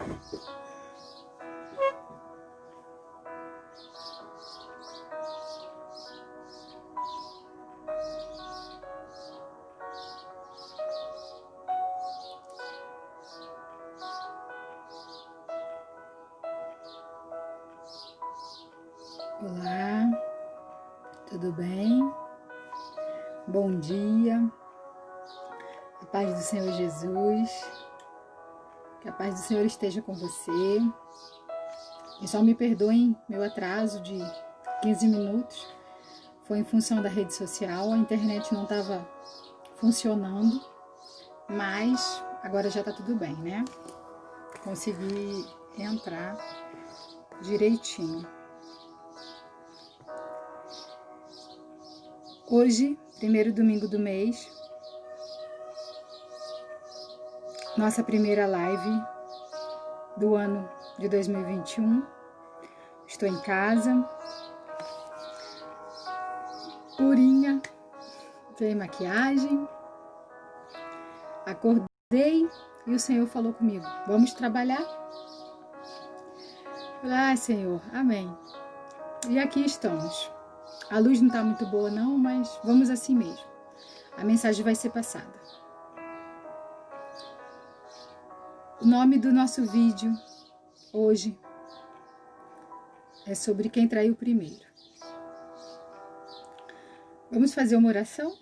Olá, tudo bem? Bom dia, a paz do Senhor Jesus, que a paz do Senhor esteja com você. E só me perdoem meu atraso de 15 minutos, foi em função da rede social, a internet não estava funcionando, mas agora já está tudo bem, né? Consegui entrar direitinho. Hoje, primeiro domingo do mês, nossa primeira live do ano de 2021. Estou em casa, purinha, sem maquiagem. Acordei e o Senhor falou comigo: vamos trabalhar? Ah, Senhor, amém. E aqui estamos. A luz não está muito boa não, mas vamos assim mesmo. A mensagem vai ser passada. O nome do nosso vídeo hoje é sobre quem traiu primeiro. Vamos fazer uma oração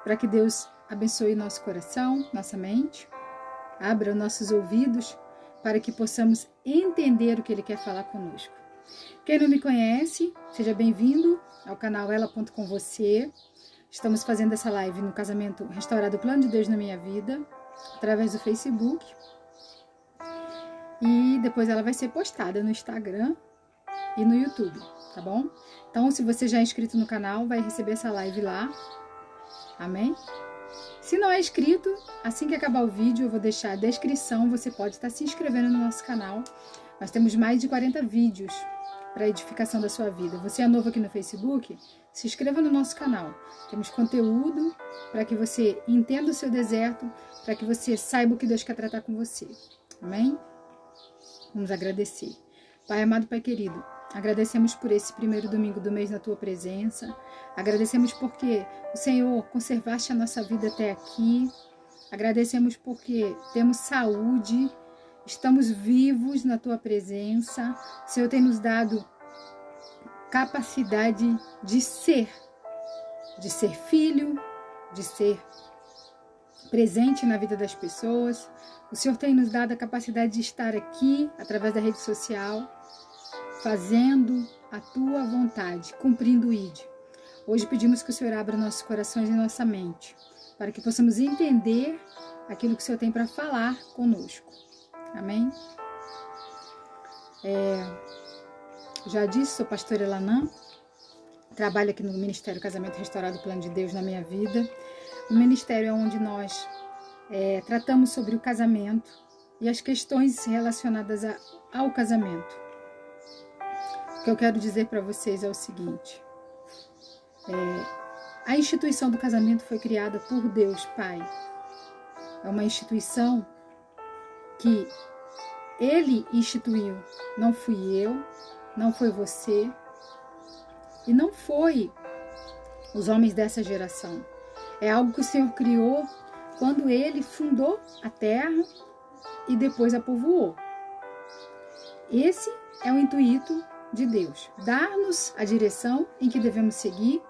para que Deus abençoe nosso coração, nossa mente, abra nossos ouvidos para que possamos entender o que Ele quer falar conosco. Quem não me conhece, seja bem-vindo ao canal Ela.com.você. Estamos fazendo essa live no Casamento Restaurado, o Plano de Deus na Minha Vida, através do Facebook. E depois ela vai ser postada no Instagram e no YouTube, tá bom? Então, se você já é inscrito no canal, vai receber essa live lá. Amém? Se não é inscrito, assim que acabar o vídeo, eu vou deixar a descrição. Você pode estar se inscrevendo no nosso canal. Nós temos mais de 40 vídeos para a edificação da sua vida. Você é novo aqui no Facebook? Se inscreva no nosso canal. Temos conteúdo para que você entenda o seu deserto, para que você saiba o que Deus quer tratar com você. Amém? Vamos agradecer. Pai amado, Pai querido, agradecemos por esse primeiro domingo do mês na Tua presença. Agradecemos porque o Senhor conservaste a nossa vida até aqui. Agradecemos porque temos saúde, estamos vivos na Tua presença. O Senhor tem nos dado capacidade de ser filho, de ser presente na vida das pessoas. O Senhor tem nos dado a capacidade de estar aqui, através da rede social, fazendo a Tua vontade, cumprindo o ID. Hoje pedimos que o Senhor abra nossos corações e nossa mente, para que possamos entender aquilo que o Senhor tem para falar conosco. Amém? Já disse, sou pastora Elanã, trabalho aqui no Ministério Casamento Restaurado, Plano de Deus na Minha Vida. O ministério é onde nós tratamos sobre o casamento e as questões relacionadas ao casamento. O que eu quero dizer para vocês é o seguinte: a instituição do casamento foi criada por Deus Pai. É uma instituição que Ele instituiu. Não fui eu, não foi você e não foi os homens dessa geração. É algo que o Senhor criou quando Ele fundou a terra e depois a povoou. Esse é o intuito de Deus, dar-nos a direção em que devemos seguir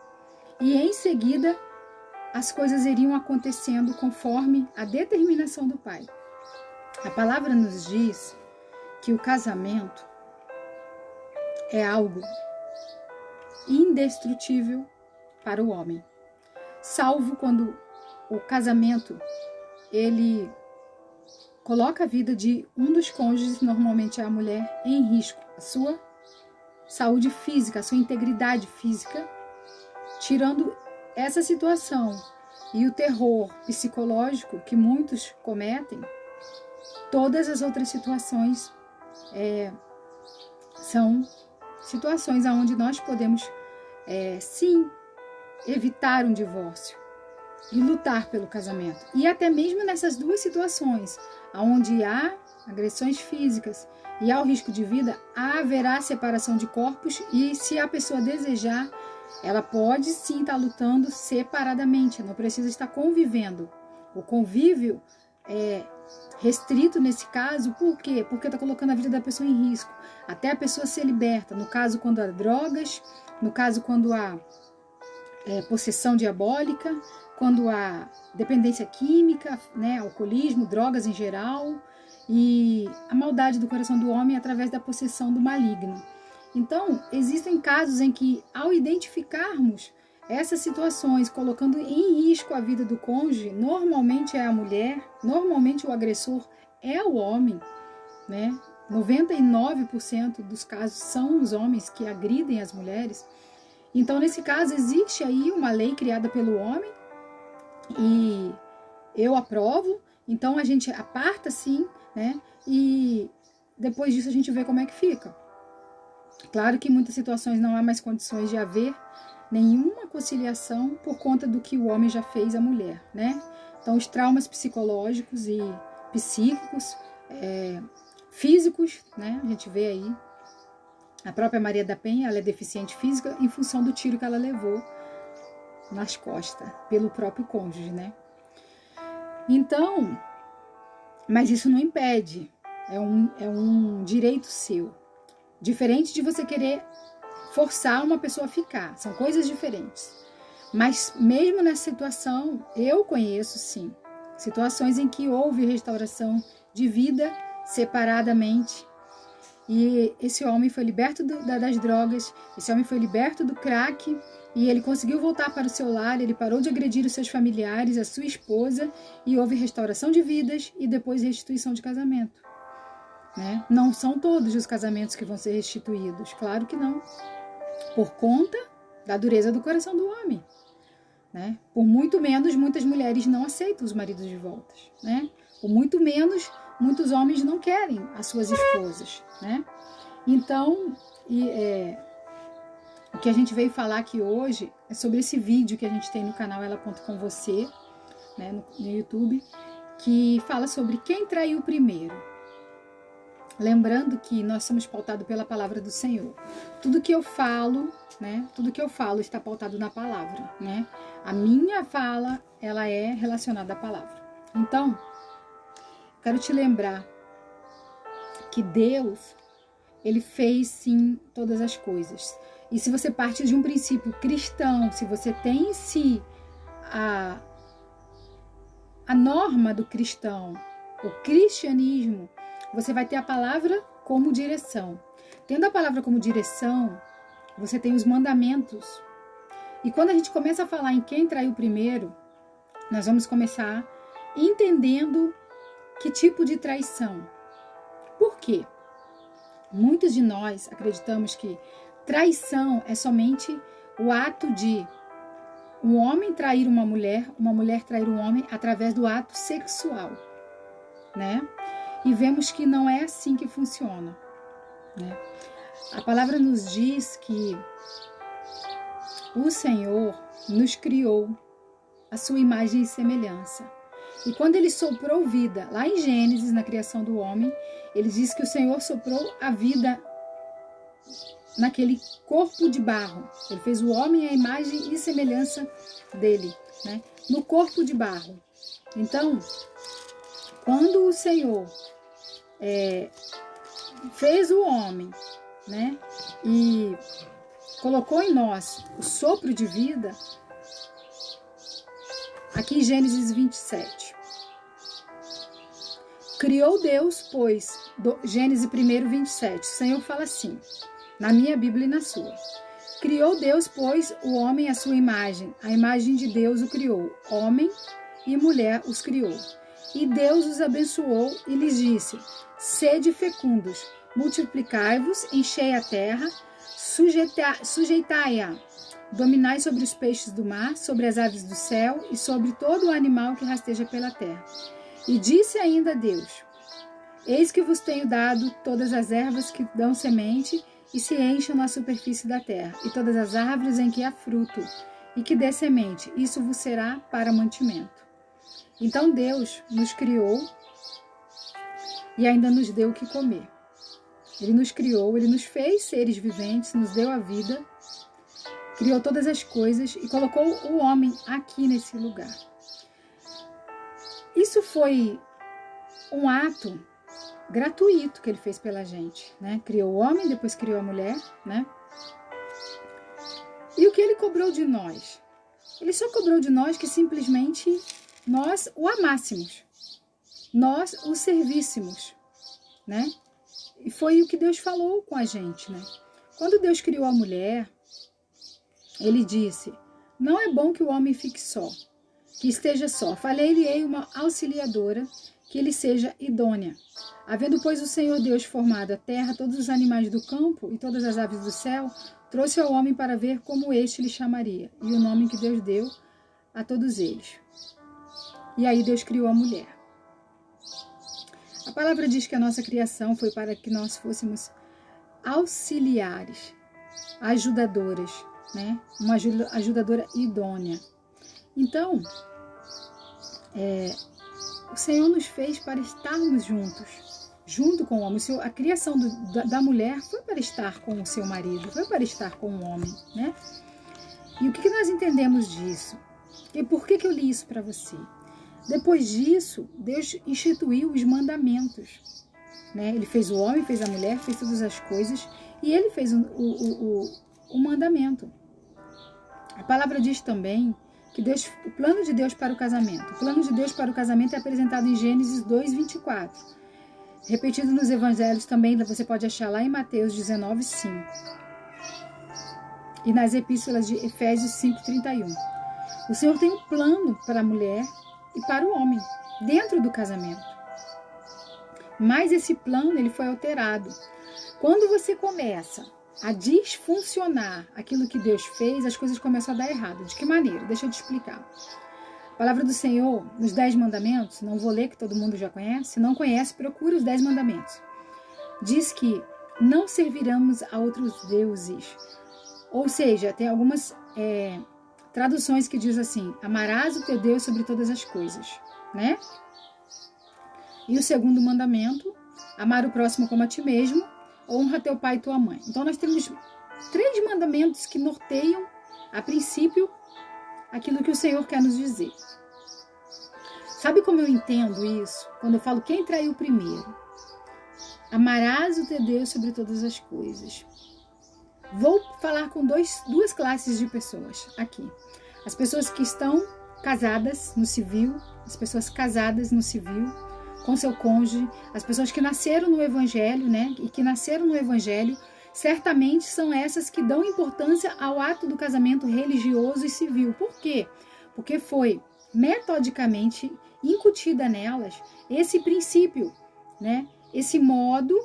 e em seguida as coisas iriam acontecendo conforme a determinação do Pai. A palavra nos diz que o casamento é algo indestrutível para o homem, salvo quando o casamento ele coloca a vida de um dos cônjuges, normalmente é a mulher, em risco, a sua saúde física, a sua integridade física. Tirando essa situação e o terror psicológico que muitos cometem, todas as outras situações são situações onde nós podemos sim evitar um divórcio e lutar pelo casamento. E até mesmo nessas duas situações, onde há agressões físicas e ao risco de vida, haverá separação de corpos e, se a pessoa desejar, ela pode sim estar lutando separadamente, não precisa estar convivendo. O convívio é restrito nesse caso, por quê? Porque está colocando a vida da pessoa em risco, até a pessoa ser liberta. No caso, quando há drogas, no caso, quando há possessão diabólica, quando há dependência química, né, alcoolismo, drogas em geral, e a maldade do coração do homem através da possessão do maligno. Então, existem casos em que, ao identificarmos essas situações, colocando em risco a vida do cônjuge, normalmente é a mulher, normalmente o agressor é o homem, né? 99% dos casos são os homens que agridem as mulheres. Então, nesse caso, existe aí uma lei criada pelo homem e eu aprovo. Então, a gente aparta sim, né? E depois disso a gente vê como é que fica. Claro que em muitas situações não há mais condições de haver nenhuma conciliação por conta do que o homem já fez à mulher, né? Então, os traumas psicológicos e psíquicos, físicos, né? A gente vê aí a própria Maria da Penha, ela é deficiente física em função do tiro que ela levou nas costas pelo próprio cônjuge, né? Então, mas isso não impede, é um direito seu. Diferente de você querer forçar uma pessoa a ficar, são coisas diferentes. Mas mesmo nessa situação, eu conheço sim, situações em que houve restauração de vida separadamente. E esse homem foi liberto das drogas, esse homem foi liberto do crack, e ele conseguiu voltar para o seu lar, ele parou de agredir os seus familiares, a sua esposa, e houve restauração de vidas e depois restituição de casamento. Né? Não são todos os casamentos que vão ser restituídos, claro que não, por conta da dureza do coração do homem. Né? Por muito menos, muitas mulheres não aceitam os maridos de volta. Né? Por muito menos, muitos homens não querem as suas esposas. Né? Então, o que a gente veio falar aqui hoje é sobre esse vídeo que a gente tem no canal Ela Conta Com Você, né, no YouTube, que fala sobre quem traiu primeiro. Lembrando que nós somos pautados pela palavra do Senhor. Tudo que eu falo, né? Tudo que eu falo está pautado na palavra, né? A minha fala, ela é relacionada à palavra. Então, quero te lembrar que Deus, Ele fez sim todas as coisas. E se você parte de um princípio cristão, se você tem em si a norma do cristão, o cristianismo, você vai ter a palavra como direção. Tendo a palavra como direção, você tem os mandamentos. E quando a gente começa a falar em quem traiu primeiro, nós vamos começar entendendo que tipo de traição. Por quê? Muitos de nós acreditamos que traição é somente o ato de um homem trair uma mulher trair um homem através do ato sexual, né? E vemos que não é assim que funciona, né? A palavra nos diz que o Senhor nos criou a sua imagem e semelhança. E quando Ele soprou vida, lá em Gênesis, na criação do homem, Ele diz que o Senhor soprou a vida naquele corpo de barro. Ele fez o homem à imagem e semelhança dele, né? No corpo de barro. Então, quando o Senhor fez o homem, né, e colocou em nós o sopro de vida, aqui em Gênesis 27, criou Deus, pois, Gênesis 1, 27, o Senhor fala assim, na minha Bíblia e na sua: criou Deus, pois, o homem à sua imagem, a imagem de Deus o criou, homem e mulher os criou. E Deus os abençoou e lhes disse: sede fecundos, multiplicai-vos, enchei a terra, sujeitai-a, dominai sobre os peixes do mar, sobre as aves do céu e sobre todo o animal que rasteja pela terra. E disse ainda Deus: eis que vos tenho dado todas as ervas que dão semente e se enchem na superfície da terra, e todas as árvores em que há fruto e que dê semente, isso vos será para mantimento. Então Deus nos criou e ainda nos deu o que comer. Ele nos criou, ele nos fez seres viventes, nos deu a vida, criou todas as coisas e colocou o homem aqui nesse lugar. Isso foi um ato gratuito que ele fez pela gente, né? Criou o homem, depois criou a mulher, né? E o que ele cobrou de nós? Ele só cobrou de nós que simplesmente nós o amássemos, nós o servíssemos, né? E foi o que Deus falou com a gente, né? Quando Deus criou a mulher, ele disse: não é bom que o homem fique só, que esteja só. Falei-lhe uma auxiliadora, que ele seja idônea. Havendo, pois, o Senhor Deus formado a terra, todos os animais do campo e todas as aves do céu, trouxe ao homem para ver como este lhe chamaria, e o nome que Deus deu a todos eles. E aí Deus criou a mulher. A palavra diz que a nossa criação foi para que nós fôssemos auxiliares, ajudadoras, né? Uma ajudadora idônea. Então, o Senhor nos fez para estarmos juntos, junto com o homem. A criação da mulher foi para estar com o seu marido, foi para estar com o homem, né? E o que nós entendemos disso? E por que eu li isso para você? Depois disso, Deus instituiu os mandamentos, né? Ele fez o homem, fez a mulher, fez todas as coisas, e ele fez o mandamento. A palavra diz também que o plano de Deus para o casamento. O plano de Deus para o casamento é apresentado em Gênesis 2:24. Repetido nos evangelhos também, você pode achar lá em Mateus 19:5. E nas epístolas de Efésios 5:31. O Senhor tem um plano para a mulher e para o homem, dentro do casamento. Mas esse plano, ele foi alterado. Quando você começa a disfuncionar aquilo que Deus fez, as coisas começam a dar errado. De que maneira? Deixa eu te explicar. A palavra do Senhor, nos 10 mandamentos, não vou ler que todo mundo já conhece, se não conhece, procure os 10 mandamentos. Diz que não serviremos a outros deuses. Ou seja, tem algumas traduções que diz assim: amarás o teu Deus sobre todas as coisas, né? E o segundo mandamento, amar o próximo como a ti mesmo, honra teu pai e tua mãe. Então nós temos 3 mandamentos que norteiam, a princípio, aquilo que o Senhor quer nos dizer. Sabe como eu entendo isso? Quando eu falo quem traiu primeiro? Amarás o teu Deus sobre todas as coisas. Vou falar com duas classes de pessoas aqui. As pessoas que estão casadas no civil, as pessoas casadas no civil, com seu cônjuge, as pessoas que nasceram no Evangelho, né? E que nasceram no Evangelho, certamente são essas que dão importância ao ato do casamento religioso e civil. Por quê? Porque foi metodicamente incutida nelas esse princípio, né? Esse modo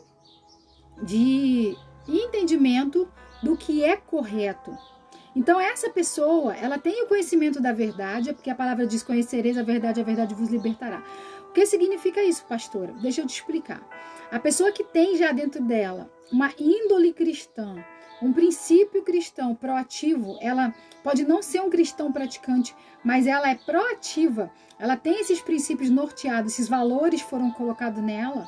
de entendimento do que é correto. Então essa pessoa, ela tem o conhecimento da verdade, porque a palavra diz: conhecereis a verdade vos libertará. O que significa isso, pastora? Deixa eu te explicar. A pessoa que tem já dentro dela uma índole cristã, um princípio cristão proativo, ela pode não ser um cristão praticante, mas ela é proativa, ela tem esses princípios norteados, esses valores foram colocados nela,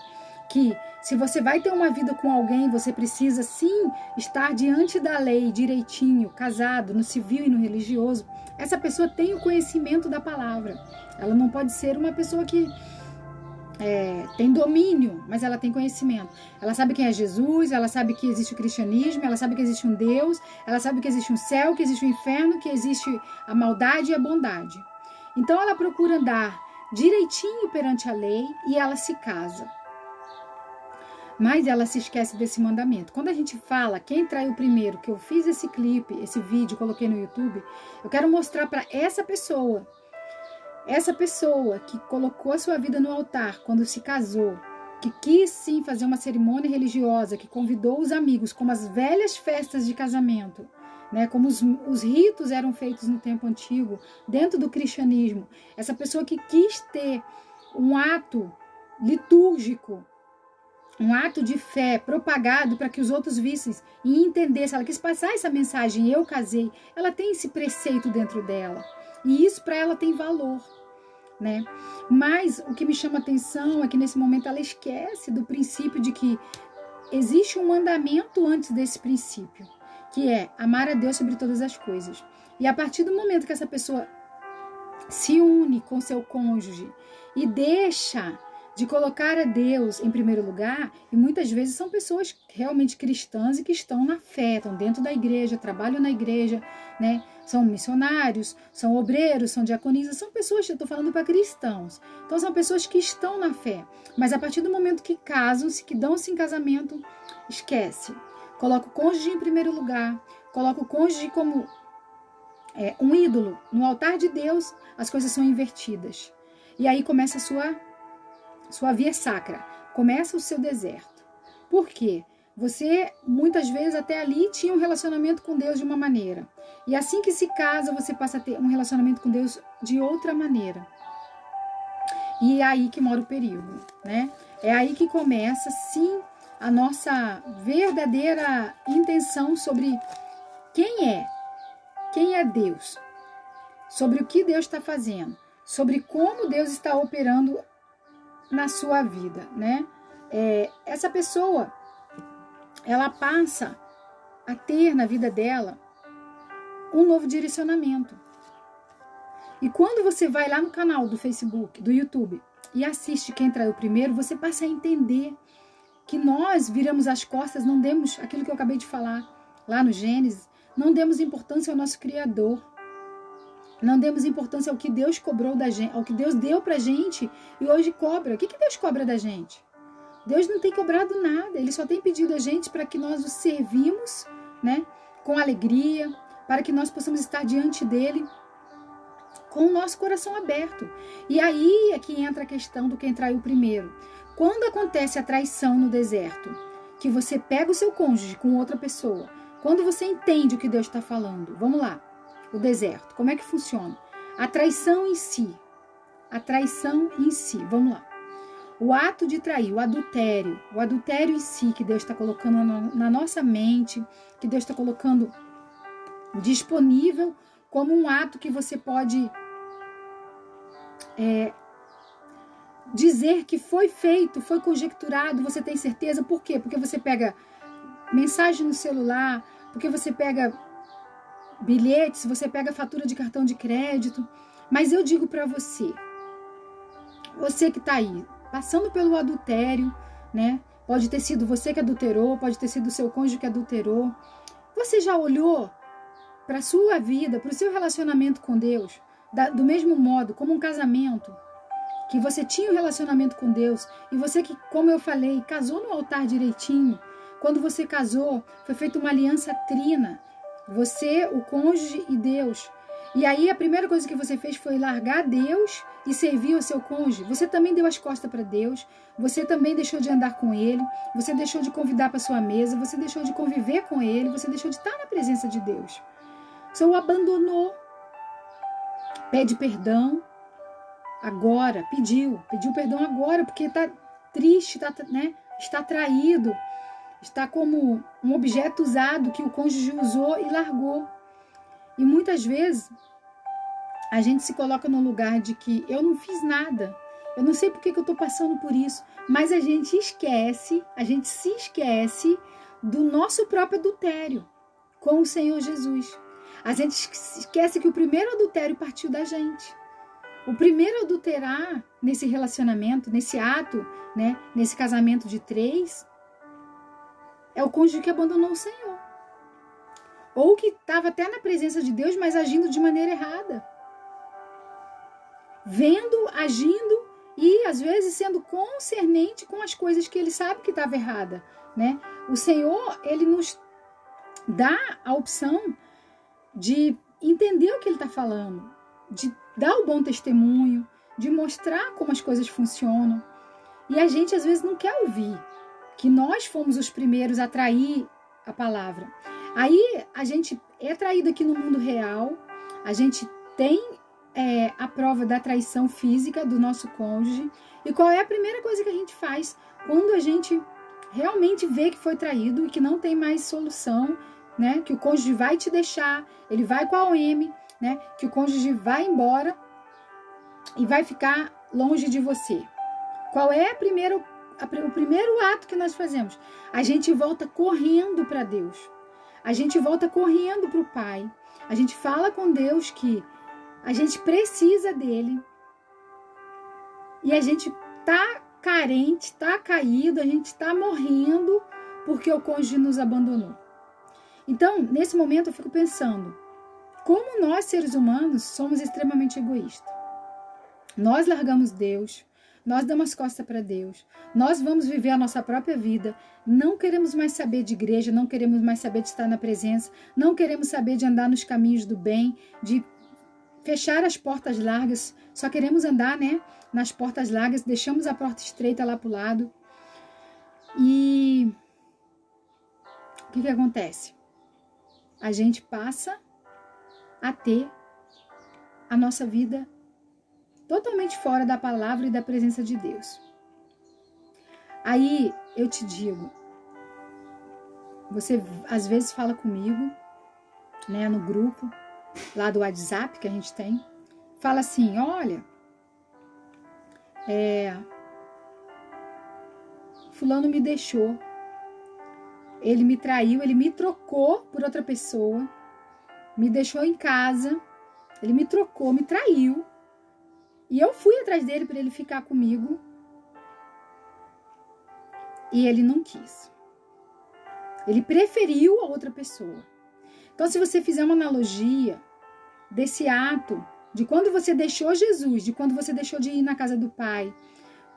que se você vai ter uma vida com alguém, você precisa sim estar diante da lei direitinho, casado, no civil e no religioso. Essa pessoa tem o conhecimento da palavra. Ela não pode ser uma pessoa que tem domínio, mas ela tem conhecimento. Ela sabe quem é Jesus, ela sabe que existe o cristianismo, ela sabe que existe um Deus, ela sabe que existe um céu, que existe um inferno, que existe a maldade e a bondade. Então ela procura andar direitinho perante a lei e ela se casa. Mas ela se esquece desse mandamento. Quando a gente fala quem traiu primeiro, que eu fiz esse clipe, esse vídeo, coloquei no YouTube, eu quero mostrar para essa pessoa que colocou a sua vida no altar quando se casou, que quis sim fazer uma cerimônia religiosa, que convidou os amigos, como as velhas festas de casamento, né, como os ritos eram feitos no tempo antigo, dentro do cristianismo. Essa pessoa que quis ter um ato litúrgico, um ato de fé propagado para que os outros vissem e entendessem. Ela quis passar essa mensagem: eu casei. Ela tem esse preceito dentro dela. E isso para ela tem valor. né? Mas o que me chama atenção é que nesse momento ela esquece do princípio de que existe um mandamento antes desse princípio, que é amar a Deus sobre todas as coisas. E a partir do momento que essa pessoa se une com seu cônjuge e deixa de colocar a Deus em primeiro lugar, e muitas vezes são pessoas realmente cristãs e que estão na fé, estão dentro da igreja, trabalham na igreja, né? São missionários, são obreiros, são diaconisas, são pessoas, eu estou falando para cristãos. Então são pessoas que estão na fé, mas a partir do momento que casam-se, que dão-se em casamento, esquece. Coloca o cônjuge em primeiro lugar, coloca o cônjuge como um ídolo. No altar de Deus, as coisas são invertidas. E aí começa a sua via sacra, começa o seu deserto. Por quê? Você, muitas vezes, até ali tinha um relacionamento com Deus de uma maneira. E assim que se casa, você passa a ter um relacionamento com Deus de outra maneira. E é aí que mora o perigo, né? É aí que começa, sim, a nossa verdadeira intenção sobre quem é Deus, sobre o que Deus está fazendo, sobre como Deus está operando na sua vida, né? Essa pessoa, ela passa a ter na vida dela um novo direcionamento. E quando você vai lá no canal do Facebook, do YouTube, e assiste Quem Traiu Primeiro, você passa a entender que nós viramos as costas, não demos aquilo que eu acabei de falar lá no Gênesis, não demos importância ao nosso Criador. Não demos importância ao que Deus cobrou da gente, ao que Deus deu pra gente e hoje cobra. O que Deus cobra da gente? Deus não tem cobrado nada, Ele só tem pedido a gente para que nós o servimos, né, com alegria, para que nós possamos estar diante dEle com o nosso coração aberto. E aí é que entra a questão do quem traiu primeiro. Quando acontece a traição no deserto, que você pega o seu cônjuge com outra pessoa, quando você entende o que Deus está falando, vamos lá. O deserto, como é que funciona? A traição em si, vamos lá. O ato de trair, o adultério em si que Deus está colocando na nossa mente, que Deus está colocando disponível como um ato que você pode dizer que foi feito, foi conjecturado, você tem certeza. Por quê? Porque você pega mensagem no celular, porque você pega bilhetes, você pega fatura de cartão de crédito. Mas eu digo para você que está aí, passando pelo adultério, né? Pode ter sido você que adulterou, pode ter sido o seu cônjuge que adulterou. Você já olhou para a sua vida, para o seu relacionamento com Deus, do mesmo modo, como um casamento, que você tinha um relacionamento com Deus, e você que, como eu falei, casou no altar direitinho. Quando você casou, foi feita uma aliança trina, você, o cônjuge e Deus. E aí a primeira coisa que você fez foi largar Deus e servir o seu cônjuge. Você também deu as costas para Deus, você também deixou de andar com Ele, você deixou de convidar para sua mesa, você deixou de conviver com Ele, você deixou de estar na presença de Deus. Você o abandonou. Pede perdão agora, pediu perdão agora, porque está triste, está traído, está como um objeto usado que o cônjuge usou e largou. E muitas vezes a gente se coloca no lugar de que eu não fiz nada, eu não sei por que eu estou passando por isso, mas a gente se esquece do nosso próprio adultério com o Senhor Jesus. A gente esquece que o primeiro adultério partiu da gente. O primeiro adulterar nesse relacionamento, nesse ato, né, nesse casamento de 3, é o cônjuge que abandonou o Senhor. Ou que estava até na presença de Deus, mas agindo de maneira errada. Vendo, agindo e às vezes sendo concernente com as coisas que ele sabe que estava errada, né? O Senhor, ele nos dá a opção de entender o que ele está falando, de dar o bom testemunho, de mostrar como as coisas funcionam. E a gente às vezes não quer ouvir que nós fomos os primeiros a trair a palavra. Aí a gente é traído aqui no mundo real, a gente tem a prova da traição física do nosso cônjuge. E qual é a primeira coisa que a gente faz quando a gente realmente vê que foi traído e que não tem mais solução, né? Que o cônjuge vai te deixar, ele vai com a OM, né? Que o cônjuge vai embora. e vai ficar longe de você. Qual é o primeiro ato que nós fazemos? A gente volta correndo para Deus. A gente volta correndo para o Pai. A gente fala com Deus que a gente precisa dele. E a gente tá carente, tá caído, a gente tá morrendo porque o cônjuge nos abandonou. Então, nesse momento eu fico pensando, como nós, seres humanos, somos extremamente egoístas. Nós largamos Deus, nós damos as costas para Deus, nós vamos viver a nossa própria vida, não queremos mais saber de igreja, não queremos mais saber de estar na presença, não queremos saber de andar nos caminhos do bem, de fechar as portas largas, só queremos andar, né, nas portas largas, deixamos a porta estreita lá para o lado. E o que acontece? A gente passa a ter a nossa vida totalmente fora da palavra e da presença de Deus. Aí eu te digo, você às vezes fala comigo, né, no grupo lá do WhatsApp que a gente tem, fala assim, olha, fulano me deixou, ele me traiu, ele me trocou por outra pessoa, me deixou em casa, ele me trocou, me traiu, e eu fui atrás dele para ele ficar comigo, e ele não quis. Ele preferiu a outra pessoa. Então, se você fizer uma analogia desse ato, de quando você deixou Jesus, de quando você deixou de ir na casa do Pai,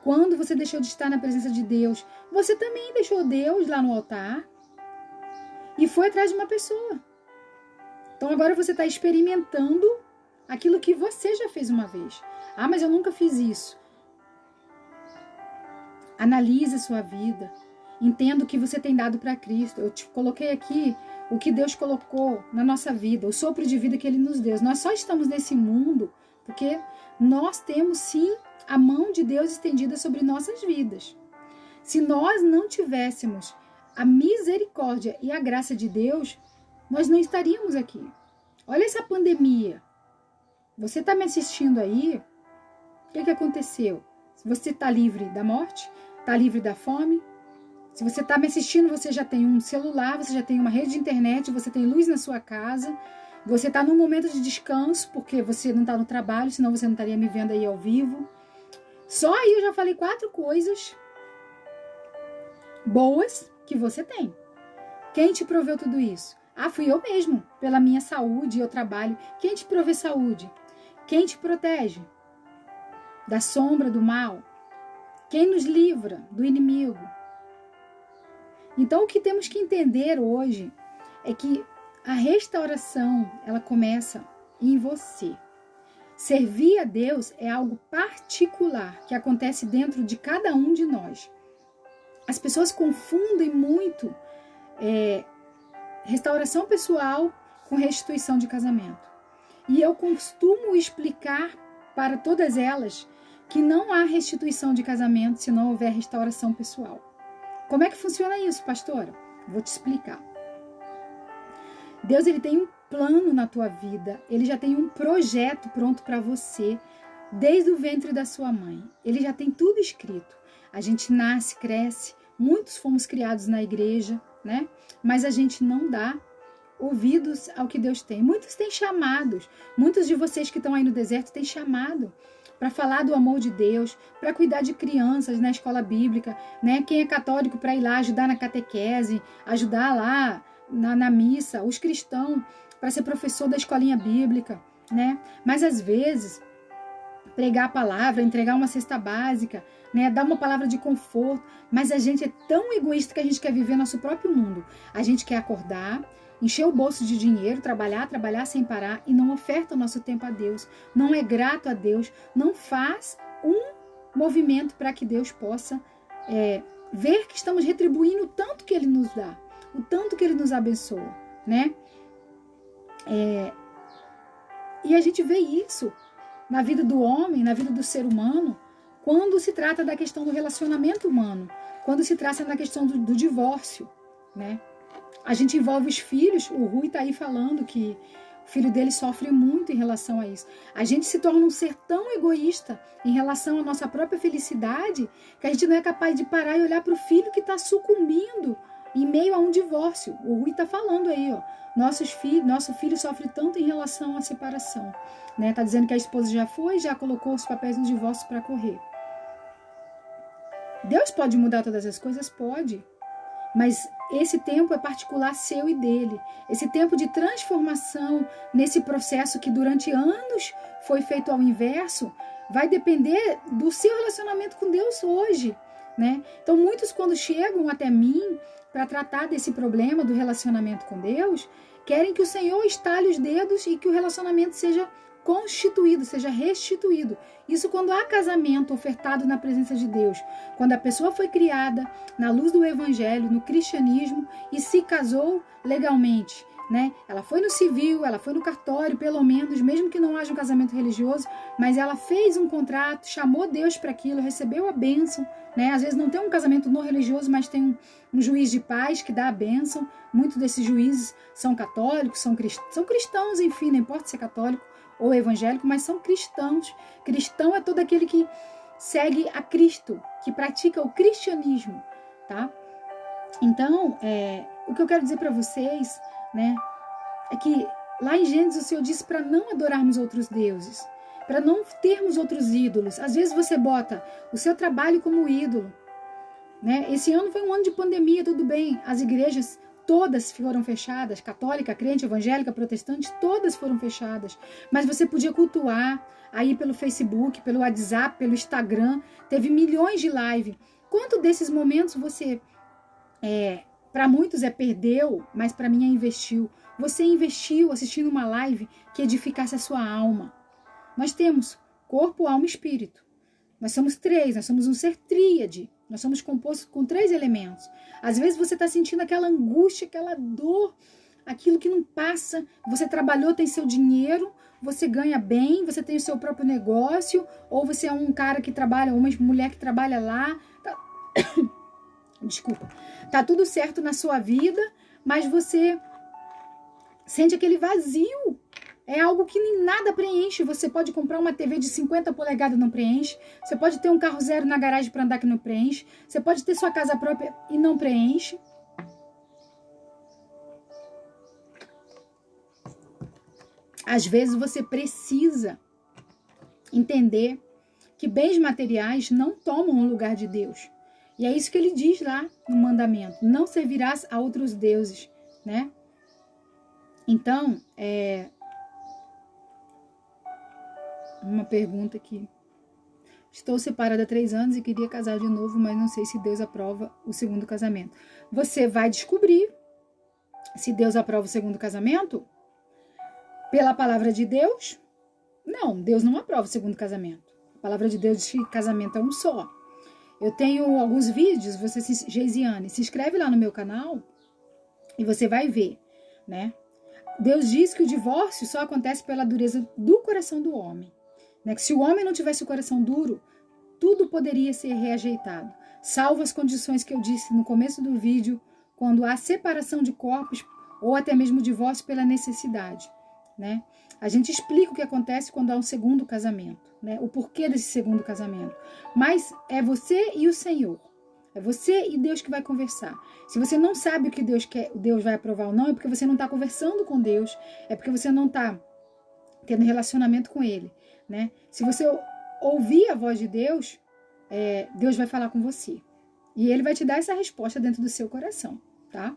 quando você deixou de estar na presença de Deus, você também deixou Deus lá no altar e foi atrás de uma pessoa. Então, agora você está experimentando aquilo que você já fez uma vez. Ah, mas eu nunca fiz isso. Analise a sua vida. Entenda o que você tem dado para Cristo. Eu te coloquei aqui o que Deus colocou na nossa vida, o sopro de vida que Ele nos deu. Nós só estamos nesse mundo porque nós temos, sim, a mão de Deus estendida sobre nossas vidas. Se nós não tivéssemos a misericórdia e a graça de Deus, nós não estaríamos aqui. Olha essa pandemia. Você está me assistindo aí? O que aconteceu? Você está livre da morte? Está livre da fome? Se você está me assistindo, você já tem um celular, você já tem uma rede de internet, você tem luz na sua casa, você está num momento de descanso, porque você não está no trabalho, senão você não estaria me vendo aí ao vivo. Só aí eu já falei 4 coisas boas que você tem. Quem te proveu tudo isso? Ah, fui eu mesmo, pela minha saúde, eu trabalho. Quem te provê saúde? Quem te protege da sombra do mal? Quem nos livra do inimigo? Então, o que temos que entender hoje é que a restauração, ela começa em você. Servir a Deus é algo particular que acontece dentro de cada um de nós. As pessoas confundem muito restauração pessoal com restituição de casamento. E eu costumo explicar para todas elas que não há restituição de casamento se não houver restauração pessoal. Como é que funciona isso, pastora? Vou te explicar. Deus, ele tem um plano na tua vida. Ele já tem um projeto pronto para você desde o ventre da sua mãe. Ele já tem tudo escrito. A gente nasce, cresce. Muitos fomos criados na igreja, né? Mas a gente não dá ouvidos ao que Deus tem. Muitos têm chamados. Muitos de vocês que estão aí no deserto têm chamado para falar do amor de Deus, para cuidar de crianças na escola bíblica, né? Quem é católico para ir lá ajudar na catequese, ajudar lá na missa, os cristãos para ser professor da escolinha bíblica, né? Mas às vezes pregar a palavra, entregar uma cesta básica, né? Dar uma palavra de conforto, mas a gente é tão egoísta que a gente quer viver nosso próprio mundo. A gente quer acordar, encher o bolso de dinheiro, trabalhar sem parar e não oferta o nosso tempo a Deus, não é grato a Deus, não faz um movimento para que Deus possa ver que estamos retribuindo o tanto que Ele nos dá, o tanto que Ele nos abençoa, né? E a gente vê isso na vida do homem, na vida do ser humano, quando se trata da questão do relacionamento humano, quando se trata da questão do divórcio, né? A gente envolve os filhos, o Rui está aí falando que O filho dele sofre muito em relação a isso. A gente se torna um ser tão egoísta em relação à nossa própria felicidade que a gente não é capaz de parar e olhar para o filho que está sucumbindo em meio a um divórcio. O Rui está falando aí, ó. Nosso filho sofre tanto em relação à separação. Né? Tá dizendo que a esposa já colocou os papéis no divórcio para correr. Deus pode mudar todas as coisas? Pode. Mas esse tempo é particular seu e dele. Esse tempo de transformação nesse processo que durante anos foi feito ao inverso, vai depender do seu relacionamento com Deus hoje. Né? Então muitos quando chegam até mim para tratar desse problema do relacionamento com Deus, querem que o Senhor estale os dedos e que o relacionamento seja constituído, seja restituído. Isso quando há casamento ofertado na presença de Deus. Quando a pessoa foi criada na luz do evangelho, no cristianismo e se casou legalmente. Né? Ela foi no civil, ela foi no cartório, pelo menos, mesmo que não haja um casamento religioso, mas ela fez um contrato, chamou Deus para aquilo, recebeu a bênção. Né? Às vezes não tem um casamento no religioso, mas tem um juiz de paz que dá a bênção. Muitos desses juízes são católicos, são cristãos, enfim, não importa se é católico ou evangélico, mas são cristãos. Cristão é todo aquele que segue a Cristo, que pratica o cristianismo, tá? Então, o que eu quero dizer para vocês, né, é que lá em Gênesis o Senhor disse para não adorarmos outros deuses, para não termos outros ídolos. Às vezes você bota o seu trabalho como ídolo, né? Esse ano foi um ano de pandemia, tudo bem, as igrejas todas foram fechadas, católica, crente, evangélica, protestante, todas foram fechadas. Mas você podia cultuar aí pelo Facebook, pelo WhatsApp, pelo Instagram. Teve milhões de lives. Quanto desses momentos você, para muitos perdeu, mas para mim investiu. Você investiu assistindo uma live que edificasse a sua alma. Nós temos corpo, alma e espírito. Nós somos três, nós somos um ser tríade. Nós somos compostos com 3 elementos. Às vezes você está sentindo aquela angústia, aquela dor, aquilo que não passa. Você trabalhou, tem seu dinheiro, você ganha bem, você tem o seu próprio negócio, ou você é um cara que trabalha, uma mulher que trabalha lá. Tá... Desculpa. Tá tudo certo na sua vida, mas você sente aquele vazio. É algo que nem nada preenche. Você pode comprar uma TV de 50 polegadas, não preenche. Você pode ter um carro zero na garagem para andar que não preenche. Você pode ter sua casa própria e não preenche. Às vezes você precisa entender que bens materiais não tomam o lugar de Deus. E é isso que ele diz lá no mandamento. Não servirás a outros deuses, né? Então, uma pergunta aqui. Estou separada há 3 anos e queria casar de novo, mas não sei se Deus aprova o segundo casamento. Você vai descobrir se Deus aprova o segundo casamento pela palavra de Deus. Não, Deus não aprova o segundo casamento. A palavra de Deus diz que casamento é um só. Eu tenho alguns vídeos, Geisiane, se inscreve lá no meu canal e você vai ver, né? Deus diz que o divórcio só acontece pela dureza do coração do homem. Né? Que se o homem não tivesse o coração duro, tudo poderia ser reajeitado. Salvo as condições que eu disse no começo do vídeo, quando há separação de corpos ou até mesmo divórcio pela necessidade. Né? A gente explica o que acontece quando há um segundo casamento. Né? O porquê desse segundo casamento. Mas é você e o Senhor. É você e Deus que vai conversar. Se você não sabe o que Deus quer, Deus vai aprovar ou não, é porque você não está conversando com Deus, é porque você não está tendo relacionamento com Ele. Né? Se você ouvir a voz de Deus, Deus vai falar com você. E Ele vai te dar essa resposta dentro do seu coração. Tá?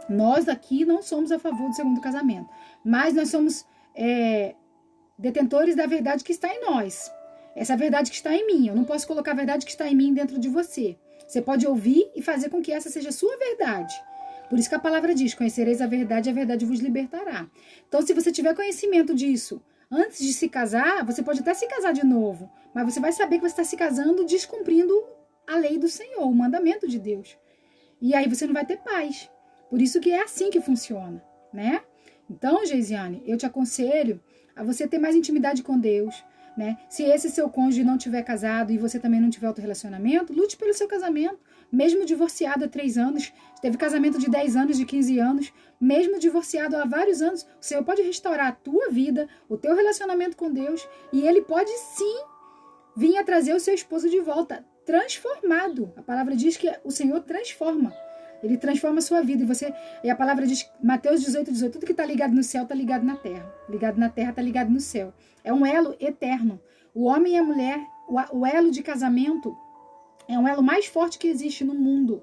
Nós aqui não somos a favor do segundo casamento, mas nós somos detentores da verdade que está em nós. Essa verdade que está em mim. Eu não posso colocar a verdade que está em mim dentro de você. Você pode ouvir e fazer com que essa seja a sua verdade. Por isso que a palavra diz, conhecereis a verdade vos libertará. Então, se você tiver conhecimento disso, antes de se casar, você pode até se casar de novo, mas você vai saber que você está se casando descumprindo a lei do Senhor, o mandamento de Deus. E aí você não vai ter paz. Por isso que é assim que funciona, né? Então, Geisiane, eu te aconselho a você ter mais intimidade com Deus, né? Se esse seu cônjuge não tiver casado e você também não tiver outro relacionamento, lute pelo seu casamento, mesmo divorciado há 3 anos, teve casamento de 10 anos, de 15 anos, mesmo divorciado há vários anos, o Senhor pode restaurar a tua vida, o teu relacionamento com Deus, e Ele pode sim vir a trazer o seu esposo de volta, transformado. A palavra diz que o Senhor transforma. Ele transforma a sua vida. E a palavra diz, Mateus 18, tudo que está ligado no céu está ligado na terra. Ligado na terra está ligado no céu. É um elo eterno. O homem e a mulher, o elo de casamento, é um elo mais forte que existe no mundo.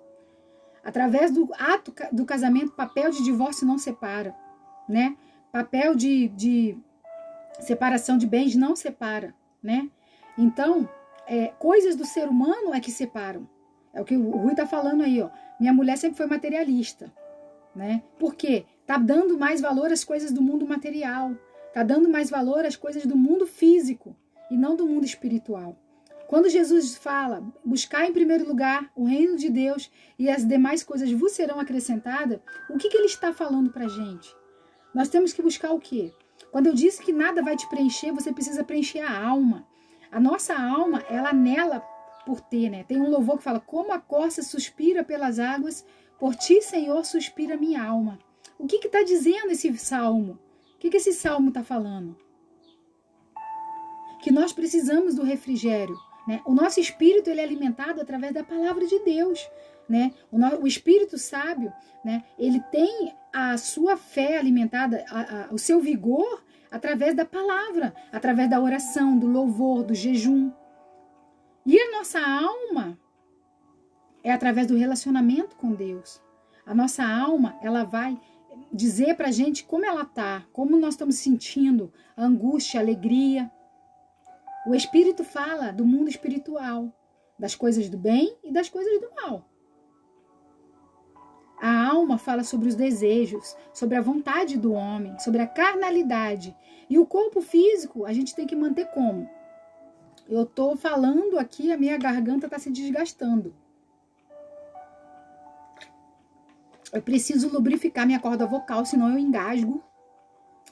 Através do ato do casamento, papel de divórcio não separa, né? Papel de separação de bens não separa, né? Então, coisas do ser humano é que separam. É o que o Rui está falando aí, ó. Minha mulher sempre foi materialista, né? Por quê? Tá dando mais valor às coisas do mundo material. Tá dando mais valor às coisas do mundo físico e não do mundo espiritual. Quando Jesus fala, buscar em primeiro lugar o reino de Deus e as demais coisas vos serão acrescentadas, o que ele está falando pra gente? Nós temos que buscar o quê? Quando eu disse que nada vai te preencher, você precisa preencher a alma. A nossa alma, ela anela por ter, né? Tem um louvor que fala, como a corça suspira pelas águas, por ti, Senhor, suspira minha alma. O que está dizendo esse salmo? O que esse salmo está falando? Que nós precisamos do refrigério, né? O nosso espírito, ele é alimentado através da palavra de Deus, né? O espírito sábio, né? Ele tem a sua fé alimentada, o seu vigor através da palavra, através da oração, do louvor, do jejum. E a nossa alma é através do relacionamento com Deus. A nossa alma, ela vai dizer pra gente como ela tá, como nós estamos sentindo, a angústia, a alegria. O Espírito fala do mundo espiritual, das coisas do bem e das coisas do mal. A alma fala sobre os desejos, sobre a vontade do homem, sobre a carnalidade. E o corpo físico, a gente tem que manter como? Eu tô falando aqui, a minha garganta tá se desgastando. Eu preciso lubrificar minha corda vocal, senão eu engasgo.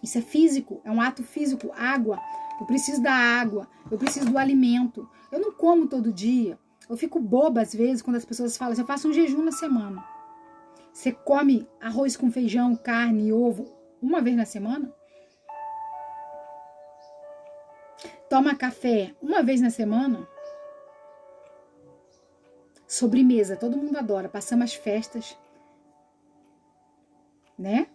Isso é físico, é um ato físico, água. Eu preciso da água, eu preciso do alimento. Eu não como todo dia. Eu fico boba às vezes quando as pessoas falam assim, eu faço um jejum na semana. Você come arroz com feijão, carne e ovo uma vez na semana? Toma café uma vez na semana? Sobremesa, todo mundo adora. Passamos as festas, né?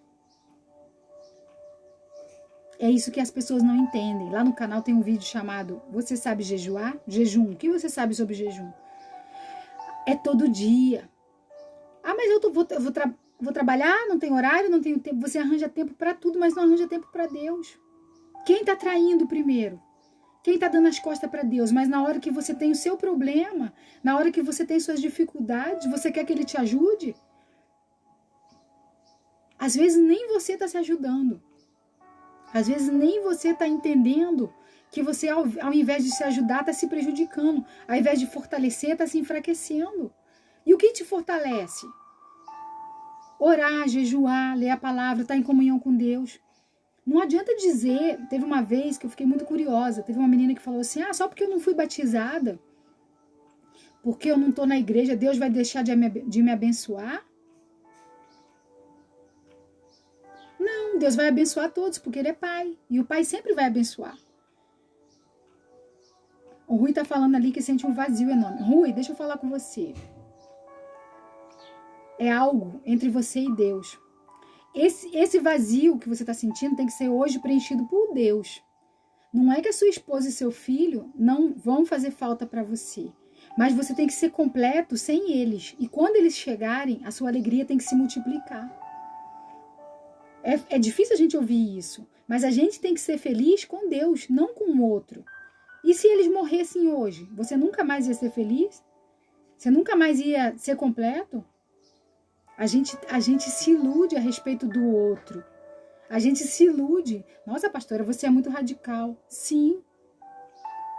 É isso que as pessoas não entendem. Lá no canal tem um vídeo chamado Você sabe jejuar? Jejum. O que você sabe sobre jejum? É todo dia. Ah, mas eu vou trabalhar, não tenho horário, não tenho tempo. Você arranja tempo para tudo, mas não arranja tempo para Deus. Quem está traindo primeiro? Quem está dando as costas para Deus? Mas na hora que você tem o seu problema, na hora que você tem suas dificuldades, você quer que Ele te ajude? Às vezes nem você está se ajudando. Às vezes nem você está entendendo que você, ao invés de se ajudar, está se prejudicando. Ao invés de fortalecer, está se enfraquecendo. E o que te fortalece? Orar, jejuar, ler a palavra, estar em comunhão com Deus. Não adianta dizer, teve uma vez que eu fiquei muito curiosa, teve uma menina que falou assim, só porque eu não fui batizada, porque eu não estou na igreja, Deus vai deixar de me abençoar? Não, Deus vai abençoar todos, porque Ele é Pai, e o Pai sempre vai abençoar. O Rui está falando ali que sente um vazio enorme. Rui, deixa eu falar com você. É algo entre você e Deus. Esse vazio que você está sentindo tem que ser hoje preenchido por Deus. Não é que a sua esposa e seu filho não vão fazer falta para você. Mas você tem que ser completo sem eles. E quando eles chegarem, a sua alegria tem que se multiplicar. É difícil a gente ouvir isso. Mas a gente tem que ser feliz com Deus, não com o outro. E se eles morressem hoje? Você nunca mais ia ser feliz? Você nunca mais ia ser completo? A gente se ilude a respeito do outro. A gente se ilude. Nossa, pastora, você é muito radical. Sim.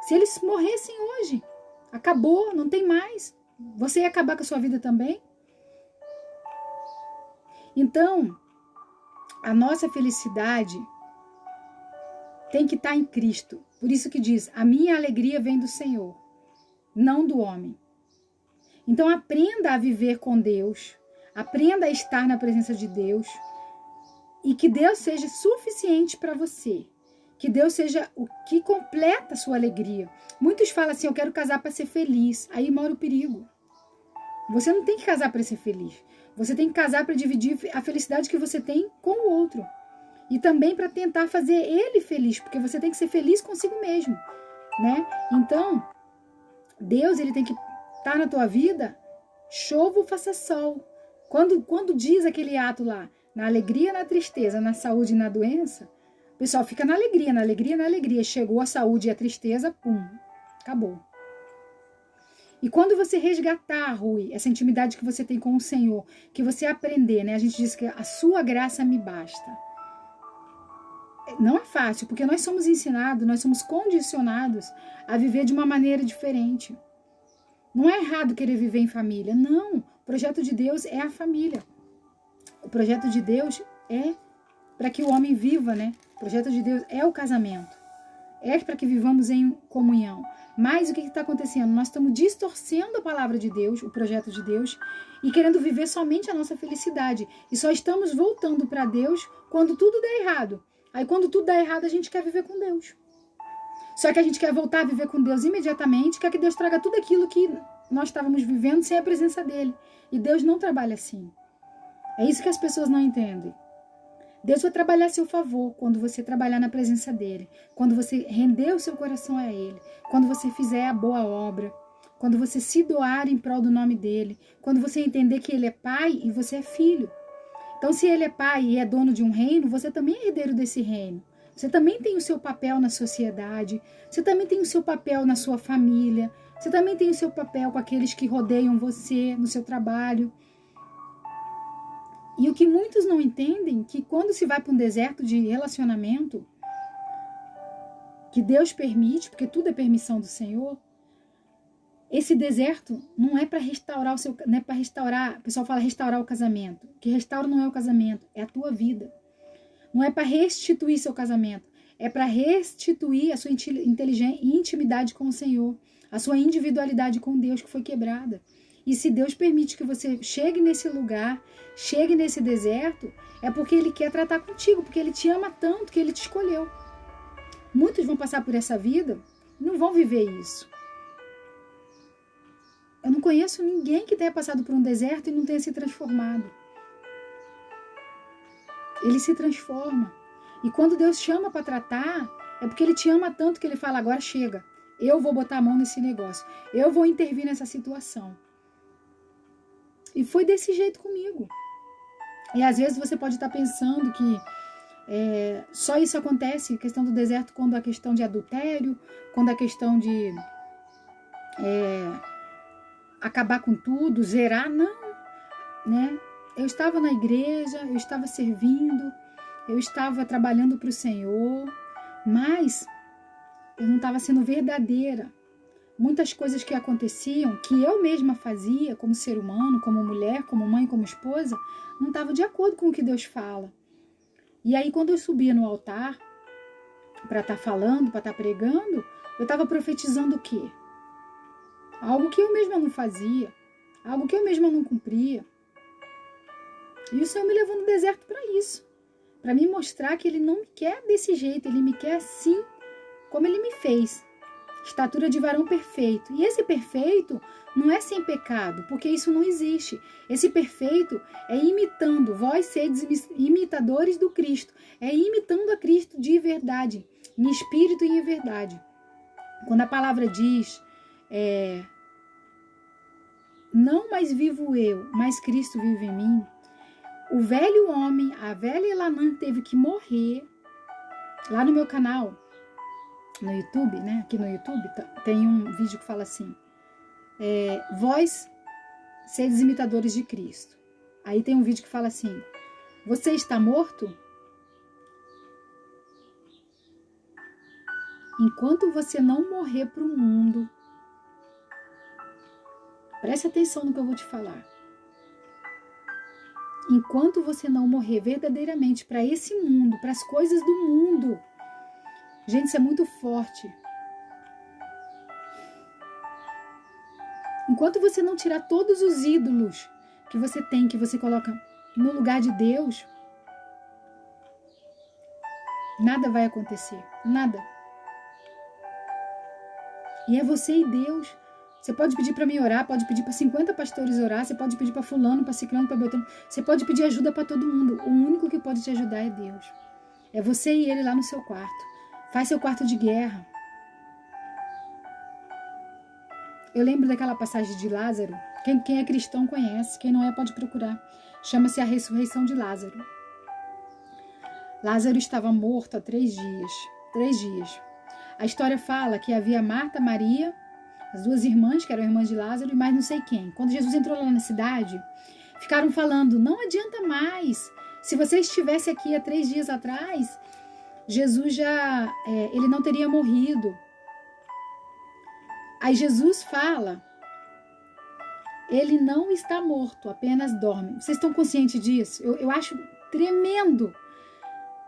Se eles morressem hoje, acabou, não tem mais. Você ia acabar com a sua vida também? Então, a nossa felicidade tem que estar em Cristo. Por isso que diz, a minha alegria vem do Senhor, não do homem. Então aprenda a viver com Deus, aprenda a estar na presença de Deus e que Deus seja suficiente para você. Que Deus seja o que completa a sua alegria. Muitos falam assim, eu quero casar para ser feliz. Aí mora o perigo. Você não tem que casar para ser feliz. Você tem que casar para dividir a felicidade que você tem com o outro. E também para tentar fazer ele feliz, porque você tem que ser feliz consigo mesmo, né? Então, Deus, ele tem que estar na tua vida, chova ou faça sol. Quando diz aquele ato lá, na alegria, na tristeza, na saúde e na doença, o pessoal fica na alegria, na alegria, na alegria. Chegou a saúde e a tristeza, pum, acabou. E quando você resgatar, Rui, essa intimidade que você tem com o Senhor, que você aprender, né? A gente diz que a sua graça me basta. Não é fácil, porque nós somos ensinados, nós somos condicionados a viver de uma maneira diferente. Não é errado querer viver em família, não. O projeto de Deus é a família. O projeto de Deus é para que o homem viva, né? O projeto de Deus é o casamento. É para que vivamos em comunhão. Mas o que está acontecendo? Nós estamos distorcendo a palavra de Deus, o projeto de Deus, e querendo viver somente a nossa felicidade. E só estamos voltando para Deus quando tudo der errado. Aí quando tudo dá errado, a gente quer viver com Deus. Só que a gente quer voltar a viver com Deus imediatamente, quer que Deus traga tudo aquilo que nós estávamos vivendo sem a presença dele. E Deus não trabalha assim. É isso que as pessoas não entendem. Deus vai trabalhar a seu favor quando você trabalhar na presença dele, quando você render o seu coração a ele, quando você fizer a boa obra, quando você se doar em prol do nome dele, quando você entender que ele é pai e você é filho. Então, se ele é pai e é dono de um reino, você também é herdeiro desse reino. Você também tem o seu papel na sociedade, você também tem o seu papel na sua família, você também tem o seu papel com aqueles que rodeiam você no seu trabalho. E o que muitos não entendem, que quando se vai para um deserto de relacionamento, que Deus permite, porque tudo é permissão do Senhor, esse deserto não é para restaurar o seu, não é para restaurar, o pessoal fala restaurar o casamento. O que restaura não é o casamento, é a tua vida. Não é para restituir seu casamento, é para restituir a sua intimidade com o Senhor, a sua individualidade com Deus que foi quebrada. E se Deus permite que você chegue nesse lugar, chegue nesse deserto, é porque Ele quer tratar contigo, porque Ele te ama tanto que Ele te escolheu. Muitos vão passar por essa vida e não vão viver isso. Eu não conheço ninguém que tenha passado por um deserto e não tenha se transformado. Ele se transforma. E quando Deus chama para tratar, é porque Ele te ama tanto que Ele fala, agora chega. Eu vou botar a mão nesse negócio. Eu vou intervir nessa situação. E foi desse jeito comigo. E às vezes você pode estar pensando que só isso acontece, questão do deserto, quando a questão de adultério, quando a questão de acabar com tudo, zerar, não, né? Eu estava na igreja, eu estava servindo, eu estava trabalhando para o Senhor, mas eu não estava sendo verdadeira. Muitas coisas que aconteciam, que eu mesma fazia como ser humano, como mulher, como mãe, como esposa, não estavam de acordo com o que Deus fala. E aí quando eu subia no altar para estar falando, para estar pregando, eu estava profetizando o quê? Algo que eu mesma não fazia, algo que eu mesma não cumpria. E o Senhor me levou no deserto para isso, para me mostrar que Ele não me quer desse jeito, Ele me quer assim como Ele me fez. Estatura de varão perfeito. E esse perfeito não é sem pecado, porque isso não existe. Esse perfeito é imitando. Vós sedes imitadores do Cristo. É imitando a Cristo de verdade, em espírito e em verdade. Quando a palavra diz, não mais vivo eu, mas Cristo vive em mim, o velho homem, a velha Elanã teve que morrer. Lá no meu canal, no YouTube, né? Aqui no YouTube tem um vídeo que fala assim, vós sedes imitadores de Cristo. Aí tem um vídeo que fala assim, você está morto? Enquanto você não morrer para o mundo, preste atenção no que eu vou te falar. Enquanto você não morrer verdadeiramente para esse mundo, para as coisas do mundo, gente, isso é muito forte. Enquanto você não tirar todos os ídolos que você tem, que você coloca no lugar de Deus, nada vai acontecer. Nada. E é você e Deus. Você pode pedir para mim orar, pode pedir para 50 pastores orar, você pode pedir para fulano, para ciclano, para beltrano. Você pode pedir ajuda para todo mundo. O único que pode te ajudar é Deus. É você e ele lá no seu quarto. Faz seu quarto de guerra. Eu lembro daquela passagem de Lázaro. Quem é cristão conhece, quem não é pode procurar. Chama-se a ressurreição de Lázaro. Lázaro estava morto há 3 dias. 3 dias. A história fala que havia Marta, Maria, as 2 irmãs, que eram irmãs de Lázaro, e mais não sei quem. Quando Jesus entrou lá na cidade, ficaram falando, não adianta mais. Se você estivesse aqui há 3 dias atrás, Jesus ele não teria morrido. Aí Jesus fala, ele não está morto, apenas dorme. Vocês estão conscientes disso? Eu acho tremendo.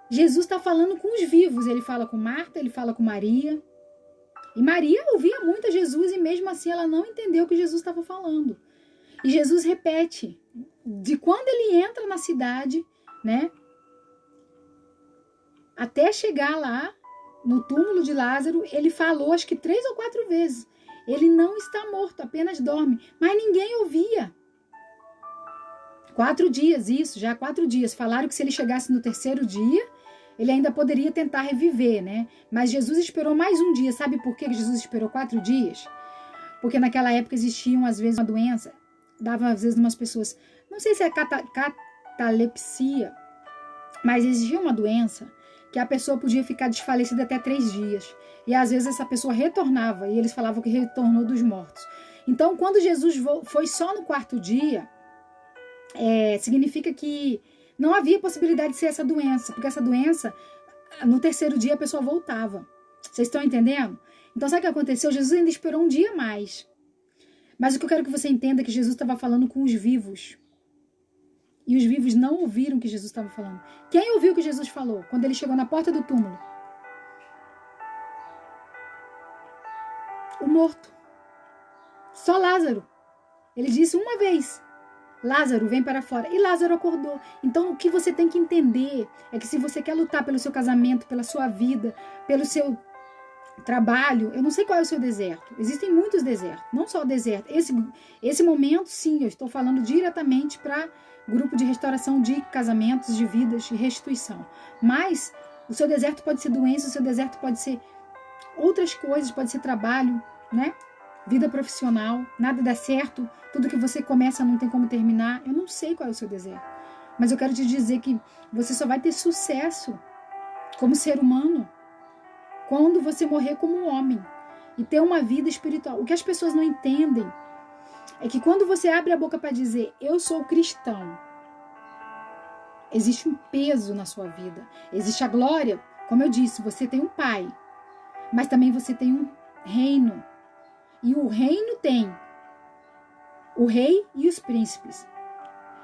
Jesus está falando com os vivos. Ele fala com Marta, ele fala com Maria. E Maria ouvia muito a Jesus e mesmo assim ela não entendeu o que Jesus estava falando. E Jesus repete, de quando ele entra na cidade, né? Até chegar lá, no túmulo de Lázaro, ele falou acho que 3 ou 4 vezes. Ele não está morto, apenas dorme. Mas ninguém ouvia. 4 dias, isso, já 4 dias. Falaram que se ele chegasse no 3º dia, ele ainda poderia tentar reviver, né? Mas Jesus esperou mais um dia. Sabe por que Jesus esperou 4 dias? Porque naquela época existiam, às vezes, uma doença. Dava, às vezes, umas pessoas... Não sei se é catalepsia, mas existia uma doença que a pessoa podia ficar desfalecida até 3 dias. E, às vezes, essa pessoa retornava. E eles falavam que retornou dos mortos. Então, quando Jesus foi só no 4º dia... significa que não havia possibilidade de ser essa doença, porque essa doença, no 3º dia a pessoa voltava. Vocês estão entendendo? Então sabe o que aconteceu? Jesus ainda esperou um dia a mais. Mas o que eu quero que você entenda é que Jesus estava falando com os vivos. E os vivos não ouviram o que Jesus estava falando. Quem ouviu o que Jesus falou quando ele chegou na porta do túmulo? O morto. Só Lázaro. Ele disse uma vez: Lázaro, vem para fora. E Lázaro acordou. Então, o que você tem que entender é que se você quer lutar pelo seu casamento, pela sua vida, pelo seu trabalho, eu não sei qual é o seu deserto. Existem muitos desertos, não só o deserto. Esse momento, sim, eu estou falando diretamente para grupo de restauração de casamentos, de vidas, de restituição. Mas o seu deserto pode ser doença, o seu deserto pode ser outras coisas, pode ser trabalho, né? Vida profissional, nada dá certo, tudo que você começa não tem como terminar. Eu não sei qual é o seu deserto, mas eu quero te dizer que você só vai ter sucesso como ser humano quando você morrer como um homem e ter uma vida espiritual. O que as pessoas não entendem é que quando você abre a boca para dizer eu sou cristão, existe um peso na sua vida, existe a glória. Como eu disse, você tem um pai, mas também você tem um reino. E o reino tem o rei e os príncipes.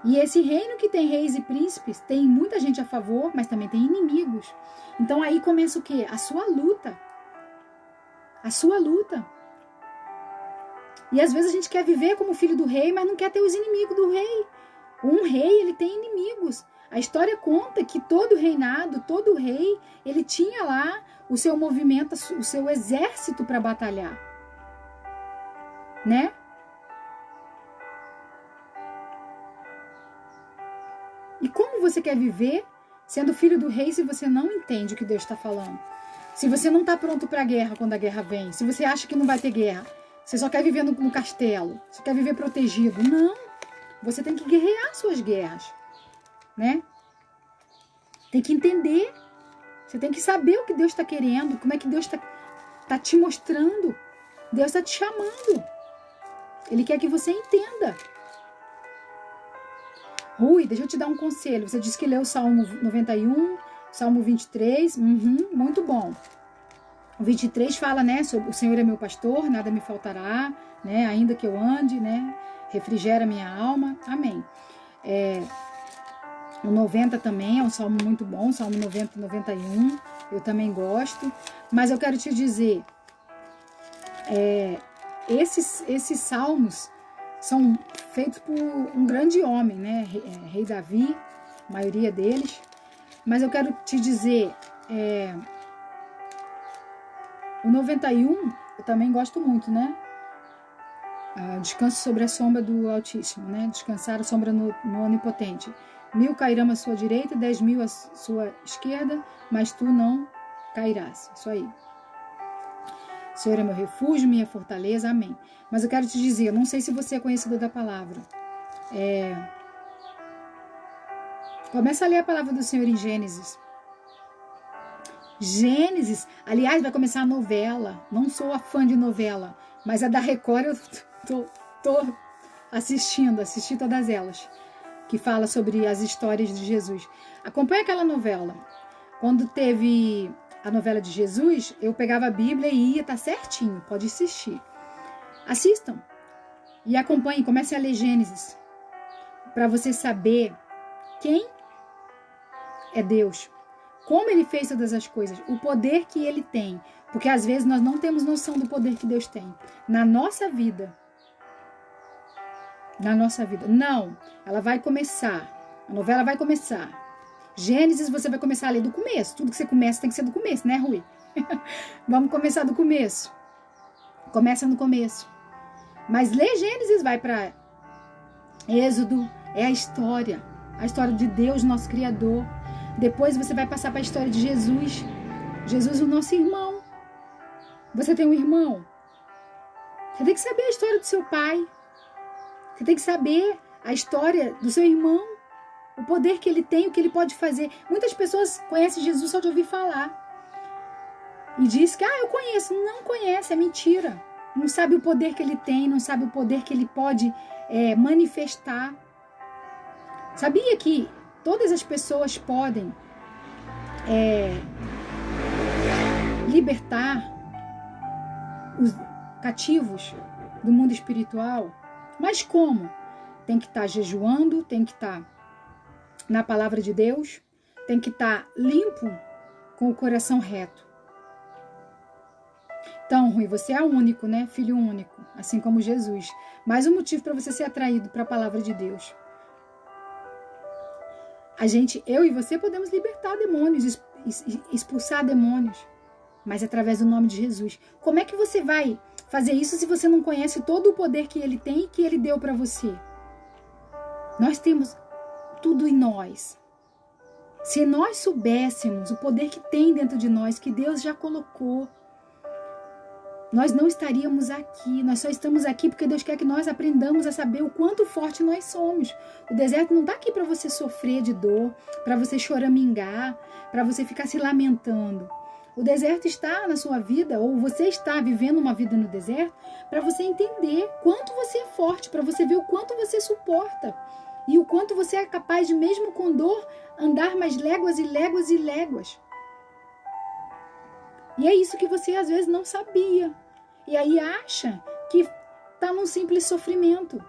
E esse reino que tem reis e príncipes tem muita gente a favor, mas também tem inimigos. Então aí começa o quê? A sua luta. A sua luta. E às vezes a gente quer viver como filho do rei, mas não quer ter os inimigos do rei. Um rei, ele tem inimigos. A história conta que todo reinado, todo rei, ele tinha lá o seu movimento, o seu exército para batalhar. Né? E como você quer viver sendo filho do rei se você não entende o que Deus está falando? Se você não está pronto para a guerra quando a guerra vem, se você acha que não vai ter guerra, você só quer viver no castelo, você quer viver protegido. Não, você tem que guerrear suas guerras, né? Tem que entender, você tem que saber o que Deus está querendo, como é que Deus está te mostrando. Deus está te chamando. Ele quer que você entenda. Rui, deixa eu te dar um conselho. Você disse que leu o Salmo 91, Salmo 23. Muito bom. O 23 fala, né, sobre o Senhor é meu pastor, nada me faltará, né, ainda que eu ande, né, refrigera minha alma. Amém. O 90 também é um salmo muito bom, Salmo 90 e 91. Eu também gosto. Mas eu quero te dizer, esses salmos são feitos por um grande homem, né? Rei Davi, a maioria deles. Mas eu quero te dizer, o 91 eu também gosto muito, né? Descanso sobre a sombra do Altíssimo, né? Descansar a sombra no Onipotente. 1000 cairão à sua direita, 10.000 à sua esquerda, mas tu não cairás. Isso aí. O Senhor é meu refúgio, minha fortaleza, amém. Mas eu quero te dizer, eu não sei se você é conhecedor da palavra. Começa a ler a palavra do Senhor em Gênesis. Gênesis, aliás, vai começar a novela. Não sou a fã de novela, mas a da Record eu tô assisti todas elas, que fala sobre as histórias de Jesus. Acompanha aquela novela. Quando teve a novela de Jesus, eu pegava a Bíblia e ia, tá certinho, pode assistir. Assistam e acompanhem, comecem a ler Gênesis, para você saber quem é Deus, como Ele fez todas as coisas, o poder que Ele tem, porque às vezes nós não temos noção do poder que Deus tem na nossa vida. Não, ela vai começar, a novela vai começar. Gênesis você vai começar a ler do começo, tudo que você começa tem que ser do começo, né, Rui? Vamos começar do começo. Começa no começo. Mas lê Gênesis, vai para Êxodo, é a história de Deus, nosso Criador. Depois você vai passar para a história de Jesus. Jesus, o nosso irmão. Você tem um irmão? Você tem que saber a história do seu pai. Você tem que saber a história do seu irmão. O poder que ele tem, o que ele pode fazer. Muitas pessoas conhecem Jesus só de ouvir falar. E diz que, eu conheço. Não conhece, é mentira. Não sabe o poder que ele tem, não sabe o poder que ele pode manifestar. Sabia que todas as pessoas podem libertar os cativos do mundo espiritual? Mas como? Tem que estar jejuando, tem que estar na palavra de Deus, tem que estar limpo com o coração reto. Então, Rui, você é único, né? Filho único, assim como Jesus. Mais um motivo para você ser atraído para a palavra de Deus. Eu e você podemos libertar demônios, expulsar demônios, mas através do nome de Jesus. Como é que você vai fazer isso se você não conhece todo o poder que Ele tem e que Ele deu para você? Nós temos tudo em nós. Se nós soubéssemos o poder que tem dentro de nós, que Deus já colocou, nós não estaríamos aqui. Nós só estamos aqui porque Deus quer que nós aprendamos a saber o quanto forte nós somos. O deserto não está aqui para você sofrer de dor, para você choramingar, para você ficar se lamentando. O deserto está na sua vida, ou você está vivendo uma vida no deserto, para você entender quanto você é forte, para você ver o quanto você suporta. E o quanto você é capaz de, mesmo com dor, andar mais léguas e léguas e léguas. E é isso que você às vezes não sabia. E aí acha que está num simples sofrimento.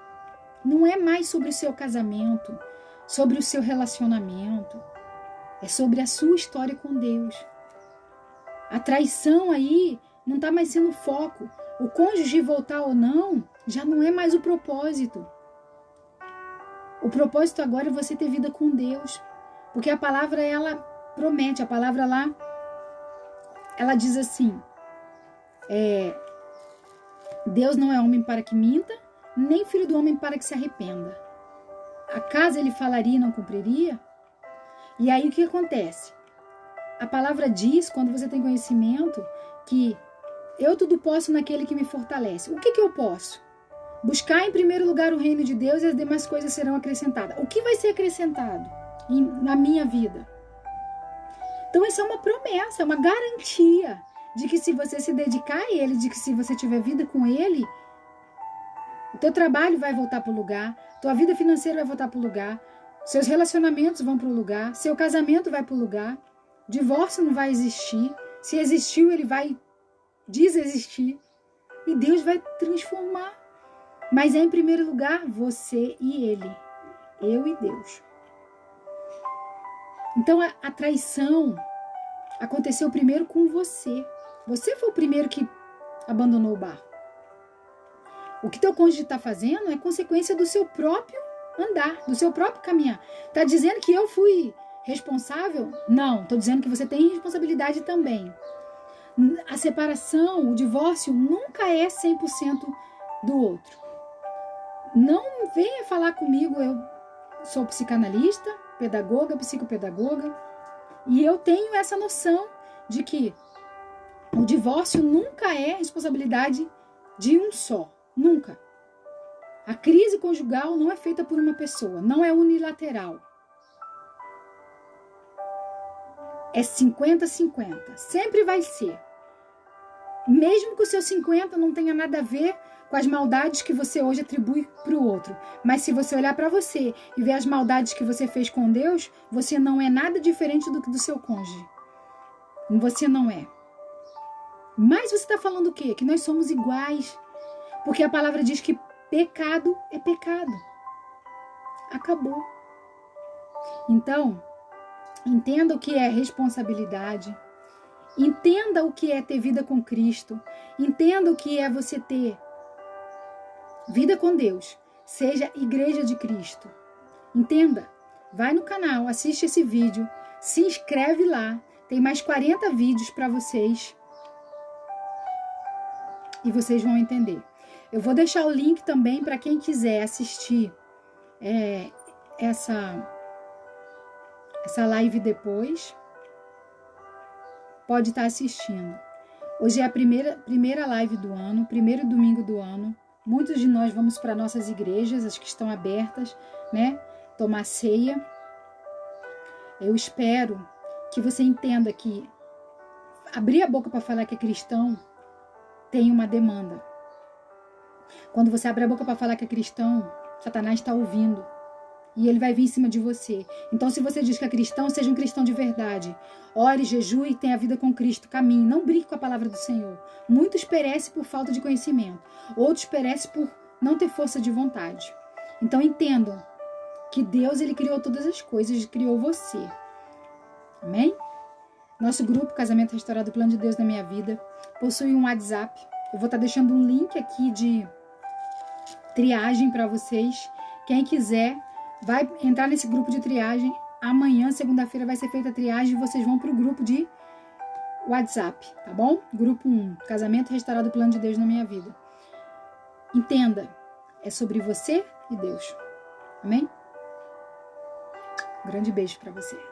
Não é mais sobre o seu casamento, sobre o seu relacionamento. É sobre a sua história com Deus. A traição aí não está mais sendo o foco. O cônjuge voltar ou não, já não é mais o propósito. O propósito agora é você ter vida com Deus. Porque a palavra, ela promete, a palavra lá, ela diz assim, Deus não é homem para que minta, nem filho do homem para que se arrependa. Acaso ele falaria e não cumpriria? E aí o que acontece? A palavra diz, quando você tem conhecimento, que eu tudo posso naquele que me fortalece. O que eu posso? Buscar em primeiro lugar o reino de Deus e as demais coisas serão acrescentadas. O que vai ser acrescentado na minha vida? Então isso é uma promessa, é uma garantia de que se você se dedicar a Ele, de que se você tiver vida com Ele, o teu trabalho vai voltar para o lugar, tua vida financeira vai voltar para o lugar, seus relacionamentos vão para o lugar, seu casamento vai para o lugar, divórcio não vai existir, se existiu ele vai desexistir e Deus vai transformar. Mas é em primeiro lugar você e Ele, eu e Deus. Então a traição aconteceu primeiro com você. Você foi o primeiro que abandonou o barco. O que teu cônjuge está fazendo é consequência do seu próprio andar, do seu próprio caminhar. Tá dizendo que eu fui responsável? Não, tô dizendo que você tem responsabilidade também. A separação, o divórcio nunca é 100% do outro. Não venha falar comigo, eu sou psicanalista, pedagoga, psicopedagoga, e eu tenho essa noção de que o divórcio nunca é responsabilidade de um só, nunca. A crise conjugal não é feita por uma pessoa, não é unilateral. É 50-50, sempre vai ser. Mesmo que o seu 50 não tenha nada a ver com as maldades que você hoje atribui para o outro. Mas se você olhar para você e ver as maldades que você fez com Deus, você não é nada diferente do que do seu cônjuge. Você não é. Mas você está falando o quê? Que nós somos iguais. Porque a palavra diz que pecado é pecado. Acabou. Então, entenda o que é responsabilidade. Entenda o que é ter vida com Cristo. Entenda o que é você ter vida com Deus. Seja igreja de Cristo. Entenda. Vai no canal, assiste esse vídeo, se inscreve lá. Tem mais 40 vídeos para vocês. E vocês vão entender. Eu vou deixar o link também para quem quiser assistir essa live depois. Pode estar assistindo. Hoje é a primeira live do ano, primeiro domingo do ano. Muitos de nós vamos para nossas igrejas, as que estão abertas, né? Tomar ceia. Eu espero que você entenda que abrir a boca para falar que é cristão tem uma demanda. Quando você abre a boca para falar que é cristão, Satanás está ouvindo. E ele vai vir em cima de você. Então, se você diz que é cristão, seja um cristão de verdade. Ore, jejue e tenha vida com Cristo. Caminhe. Não brinque com a palavra do Senhor. Muitos perecem por falta de conhecimento. Outros perecem por não ter força de vontade. Então, entendam que Deus, ele criou todas as coisas. Criou você. Amém? Nosso grupo, Casamento Restaurado, Plano de Deus na Minha Vida, possui um WhatsApp. Eu vou estar deixando um link aqui de triagem para vocês. Quem quiser, vai entrar nesse grupo de triagem. Amanhã, segunda-feira, vai ser feita a triagem e vocês vão para o grupo de WhatsApp, tá bom? Grupo 1, Casamento Restaurado, Plano de Deus na Minha Vida. Entenda, é sobre você e Deus. Amém? Um grande beijo para você.